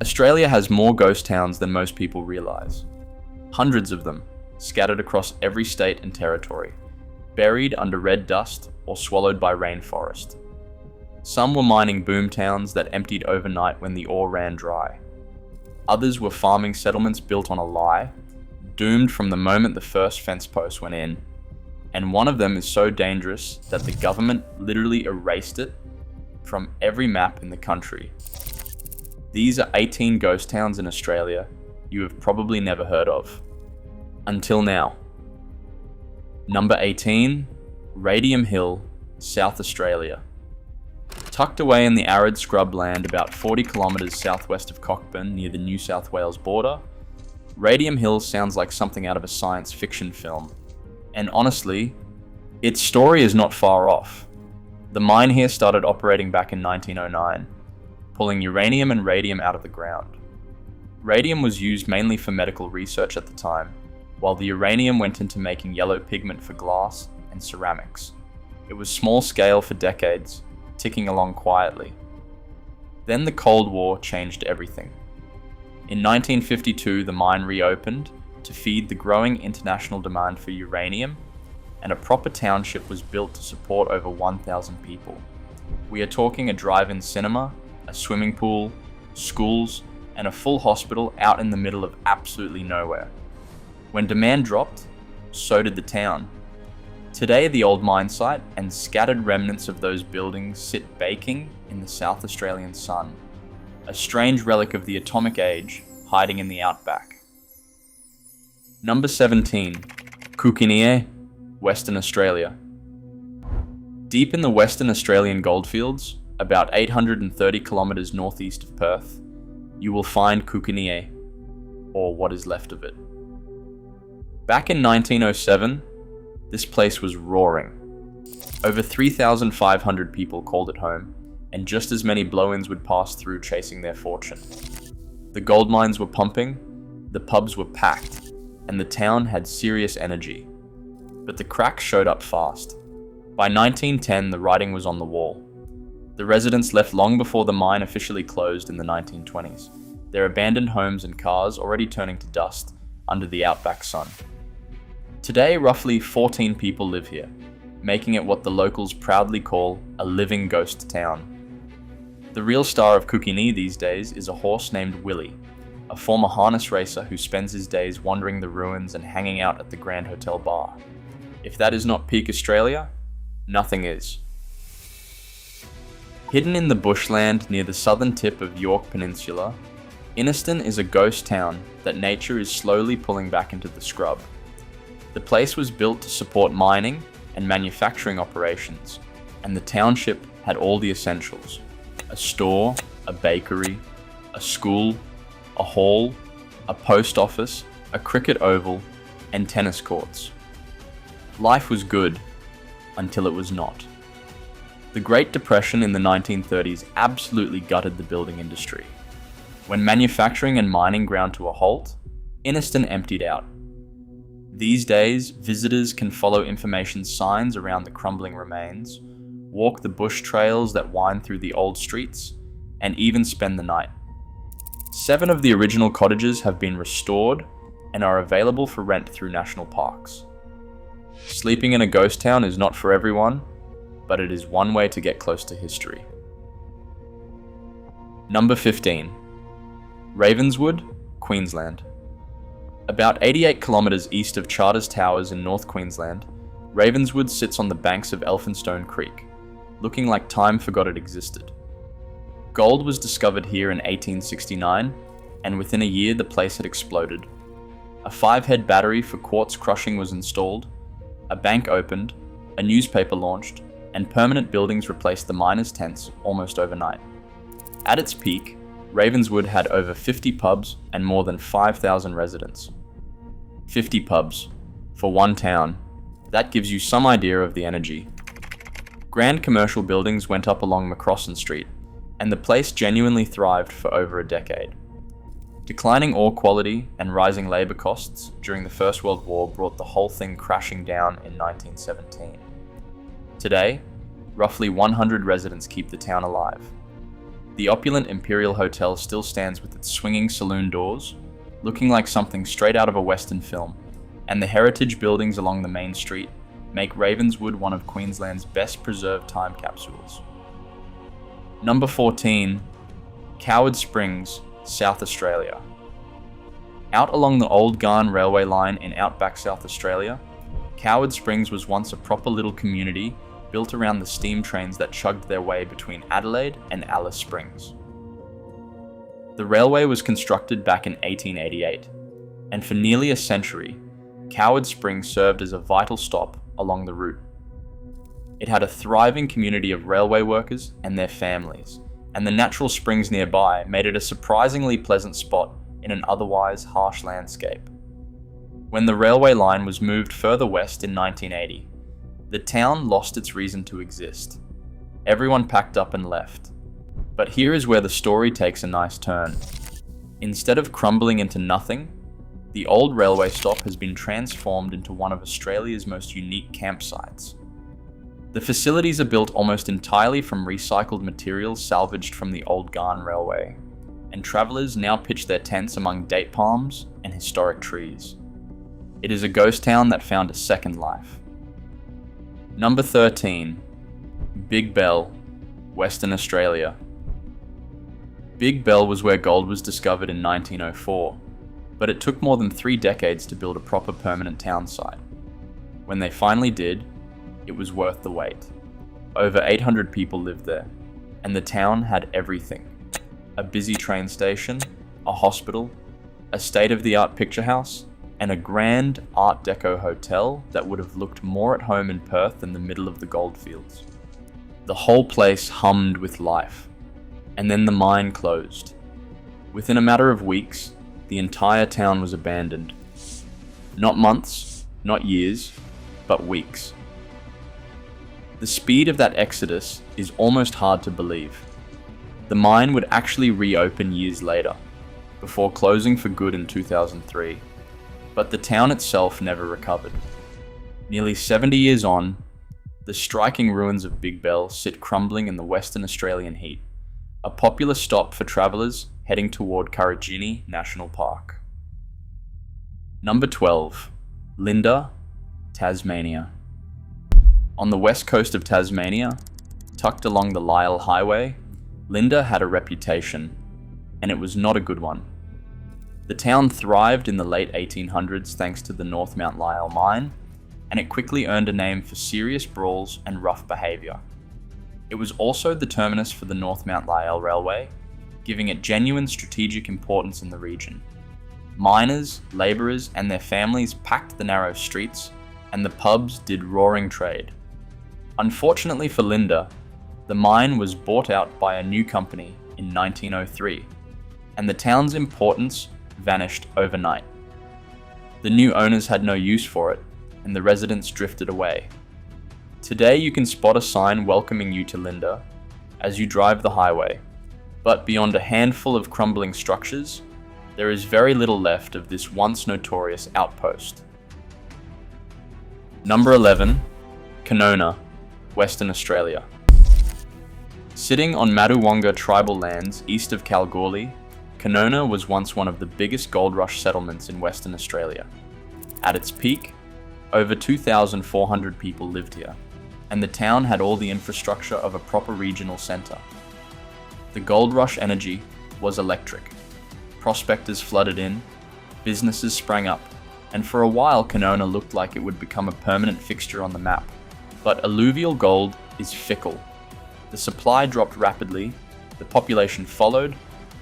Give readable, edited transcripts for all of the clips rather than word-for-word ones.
Australia has more ghost towns than most people realise. Hundreds of them, scattered across every state and territory, buried under red dust or swallowed by rainforest. Some were mining boom towns that emptied overnight when the ore ran dry. Others were farming settlements built on a lie, doomed from the moment the first fence post went in. And one of them is so dangerous that the government literally erased it from every map in the country. These are 18 ghost towns in Australia you have probably never heard of. Until now. Number 18, Radium Hill, South Australia. Tucked away in the arid scrubland about 40 kilometres southwest of Cockburn near the New South Wales border, Radium Hill sounds like something out of a science fiction film. And honestly, its story is not far off. The mine here started operating back in 1909, pulling uranium and radium out of the ground. Radium was used mainly for medical research at the time, while the uranium went into making yellow pigment for glass and ceramics. It was small scale for decades, ticking along quietly. Then the Cold War changed everything. In 1952, the mine reopened to feed the growing international demand for uranium, and a proper township was built to support over 1,000 people. We are talking a drive-in cinema, a swimming pool, schools, and a full hospital out in the middle of absolutely nowhere. When demand dropped, so did the town. Today, the old mine site and scattered remnants of those buildings sit baking in the South Australian sun, a strange relic of the atomic age hiding in the outback. Number 17, Kookynie, Western Australia. Deep in the Western Australian goldfields, about 830 kilometres northeast of Perth, you will find Kookynie, or what is left of it. Back in 1907, this place was roaring. Over 3,500 people called it home, and just as many blow-ins would pass through chasing their fortune. The gold mines were pumping, the pubs were packed, and the town had serious energy. But the cracks showed up fast. By 1910, the writing was on the wall. The residents left long before the mine officially closed in the 1920s, their abandoned homes and cars already turning to dust under the outback sun. Today, roughly 14 people live here, making it what the locals proudly call a living ghost town. The real star of Kookynie these days is a horse named Willie, a former harness racer who spends his days wandering the ruins and hanging out at the Grand Hotel bar. If that is not peak Australia, nothing is. Hidden in the bushland near the southern tip of York Peninsula, Inneston is a ghost town that nature is slowly pulling back into the scrub. The place was built to support mining and manufacturing operations, and the township had all the essentials: a store, a bakery, a school, a hall, a post office, a cricket oval, and tennis courts. Life was good, until it was not. The Great Depression in the 1930s absolutely gutted the building industry. When manufacturing and mining ground to a halt, Inneston emptied out. These days, visitors can follow information signs around the crumbling remains, walk the bush trails that wind through the old streets, and even spend the night. 7 of the original cottages have been restored and are available for rent through national parks. Sleeping in a ghost town is not for everyone, but it is one way to get close to history. Number 15. Ravenswood, Queensland. About 88 kilometres east of Charters Towers in North Queensland, Ravenswood sits on the banks of Elphinstone Creek, looking like time forgot it existed. Gold was discovered here in 1869, and within a year the place had exploded. A 5-head battery for quartz crushing was installed, a bank opened, a newspaper launched, and permanent buildings replaced the miners' tents almost overnight. At its peak, Ravenswood had over 50 pubs and more than 5,000 residents. 50 pubs, for one town. That gives you some idea of the energy. Grand commercial buildings went up along McCrossan Street, and the place genuinely thrived for over a decade. Declining ore quality and rising labour costs during the First World War brought the whole thing crashing down in 1917. Today, roughly 100 residents keep the town alive. The opulent Imperial Hotel still stands with its swinging saloon doors, looking like something straight out of a Western film, and the heritage buildings along the main street make Ravenswood one of Queensland's best preserved time capsules. Number 14. Coward Springs, South Australia. Out along the old Garn railway line in outback South Australia, Coward Springs was once a proper little community built around the steam trains that chugged their way between Adelaide and Alice Springs. The railway was constructed back in 1888, and for nearly a century, Coward Springs served as a vital stop along the route. It had a thriving community of railway workers and their families, and the natural springs nearby made it a surprisingly pleasant spot in an otherwise harsh landscape. When the railway line was moved further west in 1980, the town lost its reason to exist. Everyone packed up and left. But here is where the story takes a nice turn. Instead of crumbling into nothing, the old railway stop has been transformed into one of Australia's most unique campsites. The facilities are built almost entirely from recycled materials salvaged from the old Garn railway, and travellers now pitch their tents among date palms and historic trees. It is a ghost town that found a second life. Number 13. Big Bell, Western Australia. Big Bell was where gold was discovered in 1904, but it took more than 3 decades to build a proper permanent town site. When they finally did, it was worth the wait. Over 800 people lived there, and the town had everything. A busy train station, a hospital, a state-of-the-art picture house, and a grand Art Deco hotel that would have looked more at home in Perth than the middle of the goldfields. The whole place hummed with life, and then the mine closed. Within a matter of weeks, the entire town was abandoned. Not months, not years, but weeks. The speed of that exodus is almost hard to believe. The mine would actually reopen years later, before closing for good in 2003. But the town itself never recovered. Nearly 70 years on, the striking ruins of Big Bell sit crumbling in the Western Australian heat, a popular stop for travellers heading toward Kookynie National Park. Number 12. Linda, Tasmania. On the west coast of Tasmania, tucked along the Lyell Highway, Linda had a reputation, and it was not a good one. The town thrived in the late 1800s thanks to the North Mount Lyell mine, and it quickly earned a name for serious brawls and rough behaviour. It was also the terminus for the North Mount Lyell Railway, giving it genuine strategic importance in the region. Miners, labourers and their families packed the narrow streets, and the pubs did roaring trade. Unfortunately for Linda, the mine was bought out by a new company in 1903, and the town's importance vanished overnight. The new owners had no use for it, and the residents drifted away. Today you can spot a sign welcoming you to Linda as you drive the highway, but beyond a handful of crumbling structures, there is very little left of this once notorious outpost. Number 11. Kanowna, Western Australia. Sitting on Maduwonga tribal lands east of Kalgoorlie, Kanowna was once one of the biggest gold rush settlements in Western Australia. At its peak, over 2,400 people lived here, and the town had all the infrastructure of a proper regional centre. The gold rush energy was electric. Prospectors flooded in, businesses sprang up, and for a while Kanowna looked like it would become a permanent fixture on the map. But alluvial gold is fickle. The supply dropped rapidly, the population followed,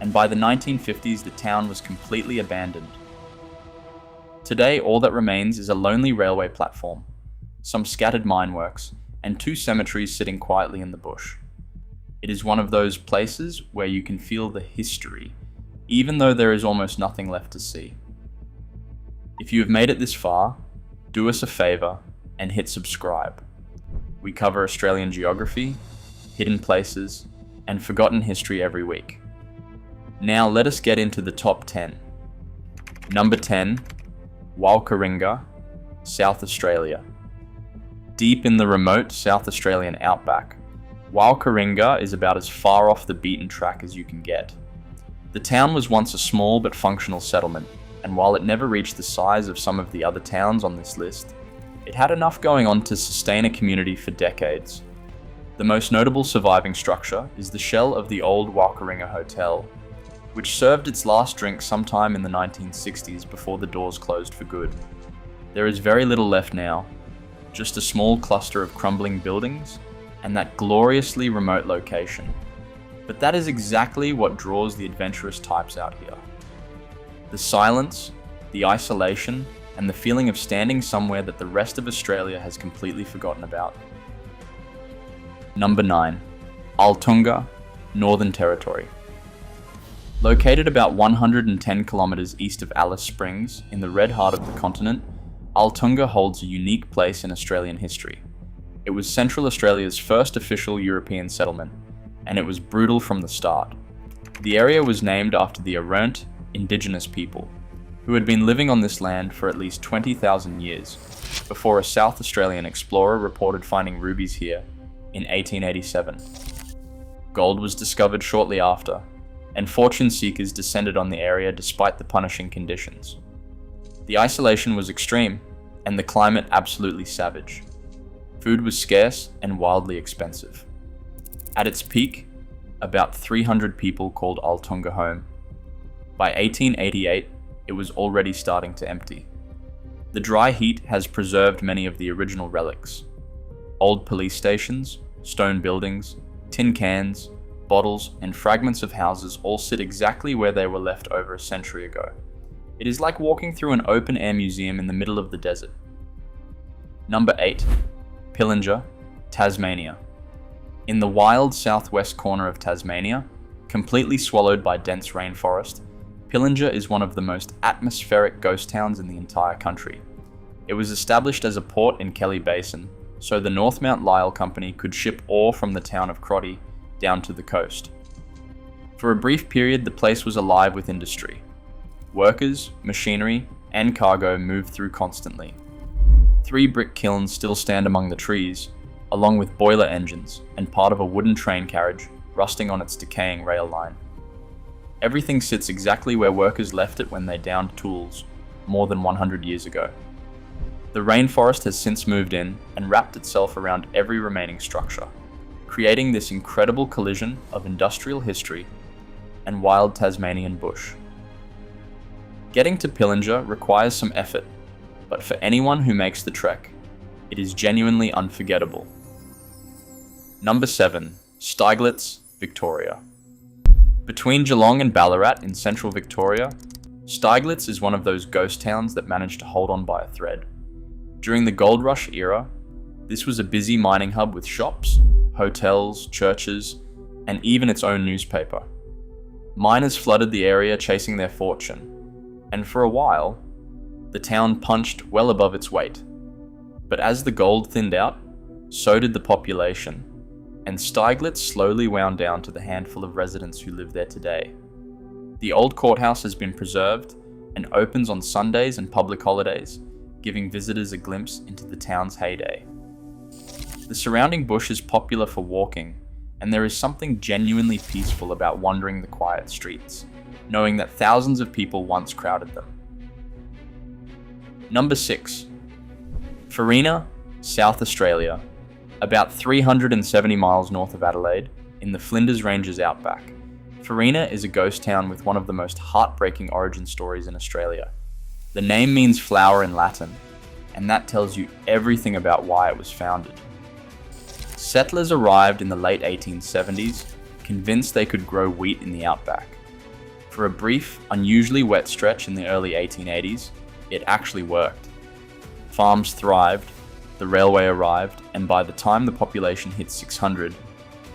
and by the 1950s the town was completely abandoned. Today all that remains is a lonely railway platform, some scattered mineworks, and 2 cemeteries sitting quietly in the bush. It is one of those places where you can feel the history, even though there is almost nothing left to see. If you have made it this far, do us a favour and hit subscribe. We cover Australian geography, hidden places, and forgotten history every week. Now let us get into the top 10. Number 10. Waukaringa, South Australia. Deep in the remote South Australian outback, Waukaringa is about as far off the beaten track as you can get. The town was once a small but functional settlement, and while it never reached the size of some of the other towns on this list, it had enough going on to sustain a community for decades. The most notable surviving structure is the shell of the old Waukaringa Hotel, which served its last drink sometime in the 1960s before the doors closed for good. There is very little left now, just a small cluster of crumbling buildings and that gloriously remote location. But that is exactly what draws the adventurous types out here. The silence, the isolation, and the feeling of standing somewhere that the rest of Australia has completely forgotten about. Number 9. Arltunga, Northern Territory. Located about 110 kilometers east of Alice Springs, in the red heart of the continent, Arltunga holds a unique place in Australian history. It was Central Australia's first official European settlement, and it was brutal from the start. The area was named after the Arrernte indigenous people, who had been living on this land for at least 20,000 years, before a South Australian explorer reported finding rubies here in 1887. Gold was discovered shortly after, and fortune seekers descended on the area despite the punishing conditions. The isolation was extreme, and the climate absolutely savage. Food was scarce and wildly expensive. At its peak, about 300 people called Arltunga home. By 1888, it was already starting to empty. The dry heat has preserved many of the original relics. Old police stations, stone buildings, tin cans, bottles, and fragments of houses all sit exactly where they were left over a century ago. It is like walking through an open-air museum in the middle of the desert. Number 8. Pillinger, Tasmania. In the wild southwest corner of Tasmania, completely swallowed by dense rainforest, Pillinger is one of the most atmospheric ghost towns in the entire country. It was established as a port in Kelly Basin, so the North Mount Lyell Company could ship ore from the town of Crotty down to the coast. For a brief period, the place was alive with industry. Workers, machinery, and cargo moved through constantly. 3 brick kilns still stand among the trees, along with boiler engines and part of a wooden train carriage rusting on its decaying rail line. Everything sits exactly where workers left it when they downed tools, more than 100 years ago. The rainforest has since moved in and wrapped itself around every remaining structure, creating this incredible collision of industrial history and wild Tasmanian bush. Getting to Pillinger requires some effort, but for anyone who makes the trek, it is genuinely unforgettable. Number 7. Steiglitz, Victoria. Between Geelong and Ballarat in central Victoria, Steiglitz is one of those ghost towns that managed to hold on by a thread. During the Gold Rush era, this was a busy mining hub with shops, hotels, churches, and even its own newspaper. Miners flooded the area chasing their fortune, and for a while, the town punched well above its weight. But as the gold thinned out, so did the population, and Steiglitz slowly wound down to the handful of residents who live there today. The old courthouse has been preserved and opens on Sundays and public holidays, giving visitors a glimpse into the town's heyday. The surrounding bush is popular for walking, and there is something genuinely peaceful about wandering the quiet streets, knowing that thousands of people once crowded them. Number 6. Farina, South Australia, about 370 miles north of Adelaide, in the Flinders Ranges outback. Farina is a ghost town with one of the most heartbreaking origin stories in Australia. The name means flower in Latin, and that tells you everything about why it was founded. Settlers arrived in the late 1870s, convinced they could grow wheat in the outback. For a brief, unusually wet stretch in the early 1880s, it actually worked. Farms thrived, the railway arrived, and by the time the population hit 600,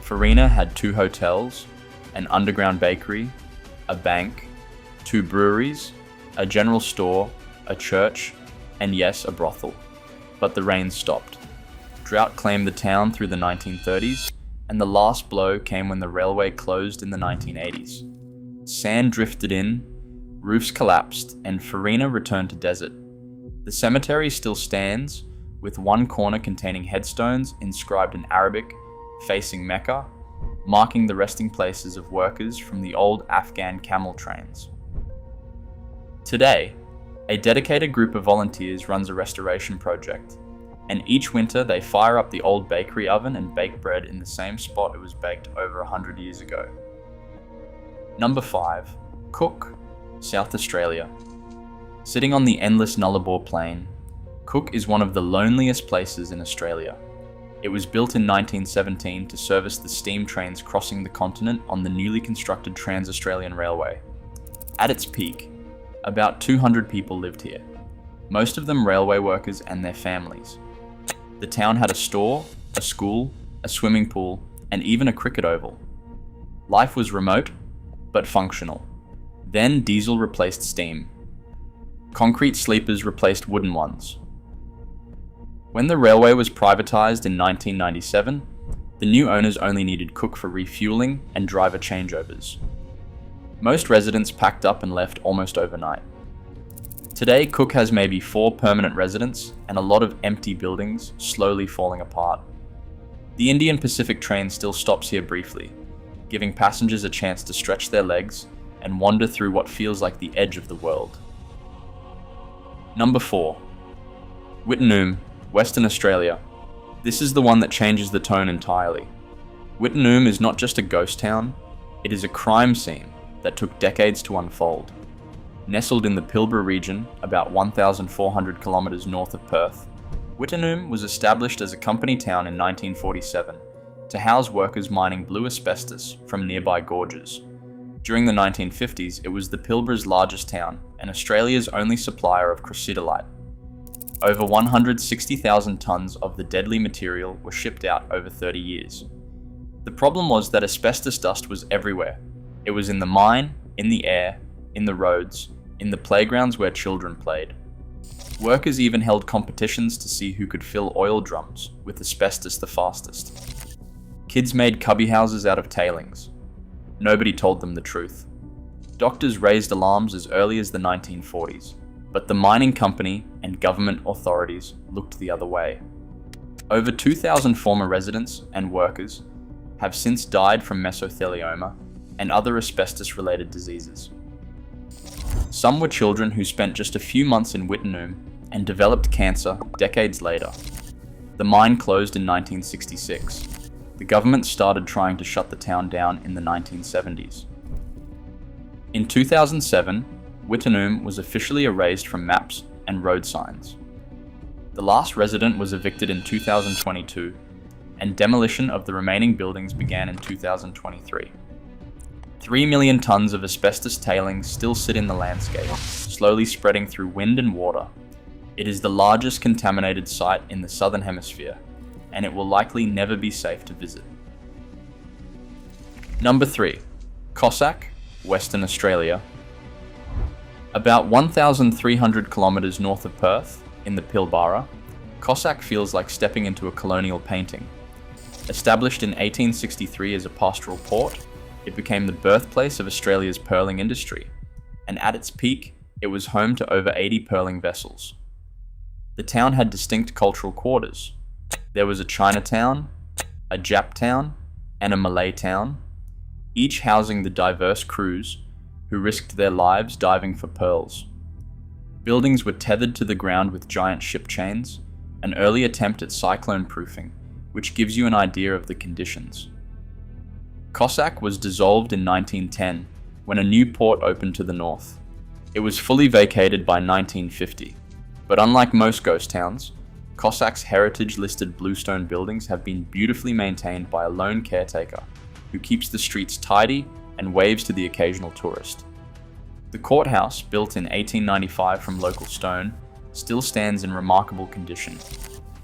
Farina had 2 hotels, an underground bakery, a bank, 2 breweries, a general store, a church, and yes, a brothel. But the rain stopped. Drought claimed the town through the 1930s, and the last blow came when the railway closed in the 1980s. Sand drifted in, roofs collapsed, and Farina returned to desert. The cemetery still stands, with one corner containing headstones inscribed in Arabic facing Mecca, marking the resting places of workers from the old Afghan camel trains. Today, a dedicated group of volunteers runs a restoration project, and each winter they fire up the old bakery oven and bake bread in the same spot it was baked over 100 years ago. Number 5. Cook, South Australia. Sitting on the endless Nullarbor Plain, Cook is one of the loneliest places in Australia. It was built in 1917 to service the steam trains crossing the continent on the newly constructed Trans-Australian Railway. At its peak, about 200 people lived here, most of them railway workers and their families. The town had a store, a school, a swimming pool, and even a cricket oval. Life was remote, but functional. Then diesel replaced steam. Concrete sleepers replaced wooden ones. When the railway was privatised in 1997, the new owners only needed Cook for refuelling and driver changeovers. Most residents packed up and left almost overnight. Today, Cook has maybe 4 permanent residents and a lot of empty buildings slowly falling apart. The Indian Pacific train still stops here briefly, giving passengers a chance to stretch their legs and wander through what feels like the edge of the world. Number 4. Wittenoom, Western Australia. This is the one that changes the tone entirely. Wittenoom is not just a ghost town, it is a crime scene that took decades to unfold. Nestled in the Pilbara region, about 1,400 kilometres north of Perth, Wittenoom was established as a company town in 1947 to house workers mining blue asbestos from nearby gorges. During the 1950s, it was the Pilbara's largest town and Australia's only supplier of crucidolite. Over 160,000 tonnes of the deadly material were shipped out over 30 years. The problem was that asbestos dust was everywhere. It was in the mine, in the air, in the roads, in the playgrounds where children played. Workers even held competitions to see who could fill oil drums with asbestos the fastest. Kids made cubby houses out of tailings. Nobody told them the truth. Doctors raised alarms as early as the 1940s, but the mining company and government authorities looked the other way. Over 2,000 former residents and workers have since died from mesothelioma and other asbestos-related diseases. Some were children who spent just a few months in Wittenoom and developed cancer decades later. The mine closed in 1966. The government started trying to shut the town down in the 1970s. In 2007, Wittenoom was officially erased from maps and road signs. The last resident was evicted in 2022, and demolition of the remaining buildings began in 2023. 3 million tonnes of asbestos tailings still sit in the landscape, slowly spreading through wind and water. It is the largest contaminated site in the Southern Hemisphere, and it will likely never be safe to visit. Number 3. Cossack, Western Australia. About 1,300 kilometres north of Perth, in the Pilbara, Cossack feels like stepping into a colonial painting. Established in 1863 as a pastoral port, it became the birthplace of Australia's pearling industry, and at its peak, it was home to over 80 pearling vessels. The town had distinct cultural quarters. There was a Chinatown, a Jap town, and a Malay town, each housing the diverse crews who risked their lives diving for pearls. Buildings were tethered to the ground with giant ship chains, an early attempt at cyclone proofing, which gives you an idea of the conditions. Cossack was dissolved in 1910 when a new port opened to the north. It was fully vacated by 1950, but unlike most ghost towns, Cossack's heritage-listed bluestone buildings have been beautifully maintained by a lone caretaker who keeps the streets tidy and waves to the occasional tourist. The courthouse, built in 1895 from local stone, still stands in remarkable condition.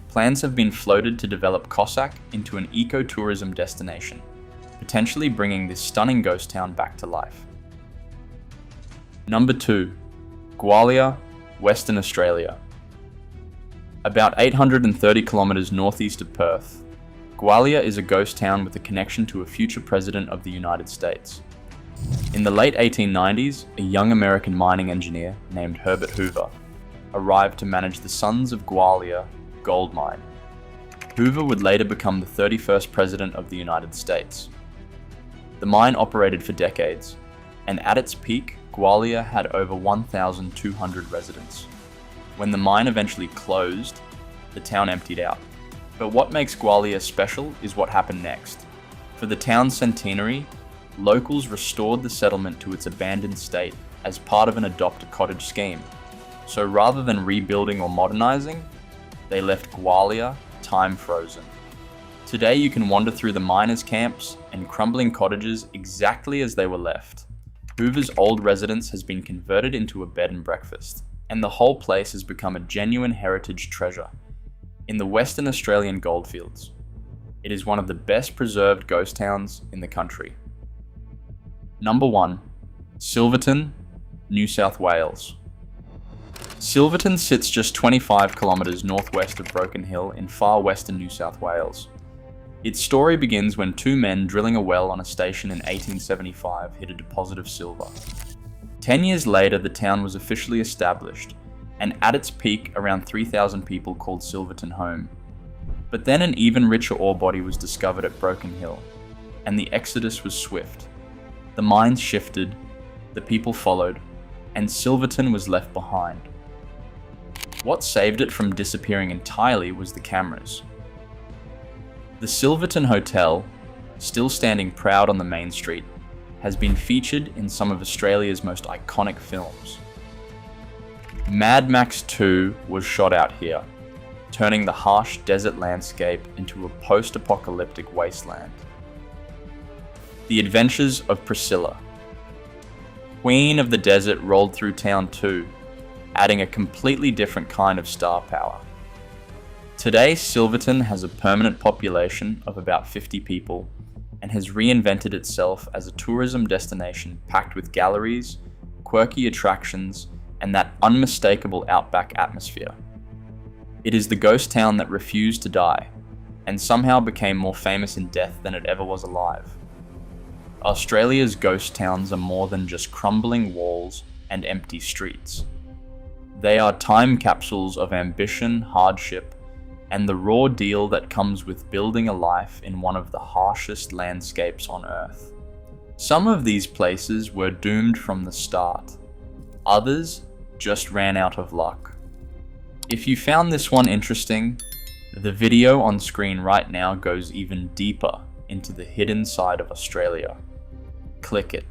Plans have been floated to develop Cossack into an ecotourism destination, potentially bringing this stunning ghost town back to life. Number 2. Gwalia, Western Australia. About 830 kilometres northeast of Perth, Gwalia is a ghost town with a connection to a future president of the United States. In the late 1890s, a young American mining engineer named Herbert Hoover arrived to manage the Sons of Gwalia gold mine. Hoover would later become the 31st President of the United States. The mine operated for decades, and at its peak, Gwalia had over 1,200 residents. When the mine eventually closed, the town emptied out. But what makes Gwalia special is what happened next. For the town's centenary, locals restored the settlement to its abandoned state as part of an adopt-a-cottage scheme. So rather than rebuilding or modernizing, they left Gwalia time-frozen. Today you can wander through the miners' camps and crumbling cottages exactly as they were left. Hoover's old residence has been converted into a bed and breakfast, and the whole place has become a genuine heritage treasure. In the Western Australian goldfields, it is one of the best preserved ghost towns in the country. Number 1. Silverton, New South Wales. Silverton sits just 25 kilometres northwest of Broken Hill in far western New South Wales. Its story begins when two men drilling a well on a station in 1875 hit a deposit of silver. 10 years later, the town was officially established, and at its peak, around 3,000 people called Silverton home. But then an even richer ore body was discovered at Broken Hill, and the exodus was swift. The mines shifted, the people followed, and Silverton was left behind. What saved it from disappearing entirely was the cameras. The Silverton Hotel, still standing proud on the main street, has been featured in some of Australia's most iconic films. Mad Max 2 was shot out here, turning the harsh desert landscape into a post-apocalyptic wasteland. The Adventures of Priscilla. Queen of the Desert rolled through town too, adding a completely different kind of star power. Today, Silverton has a permanent population of about 50 people and has reinvented itself as a tourism destination packed with galleries, quirky attractions, and that unmistakable outback atmosphere. It is the ghost town that refused to die, and somehow became more famous in death than it ever was alive. Australia's ghost towns are more than just crumbling walls and empty streets. They are time capsules of ambition, hardship, and the raw deal that comes with building a life in one of the harshest landscapes on Earth. Some of these places were doomed from the start. Others just ran out of luck. If you found this one interesting, the video on screen right now goes even deeper into the hidden side of Australia. Click it.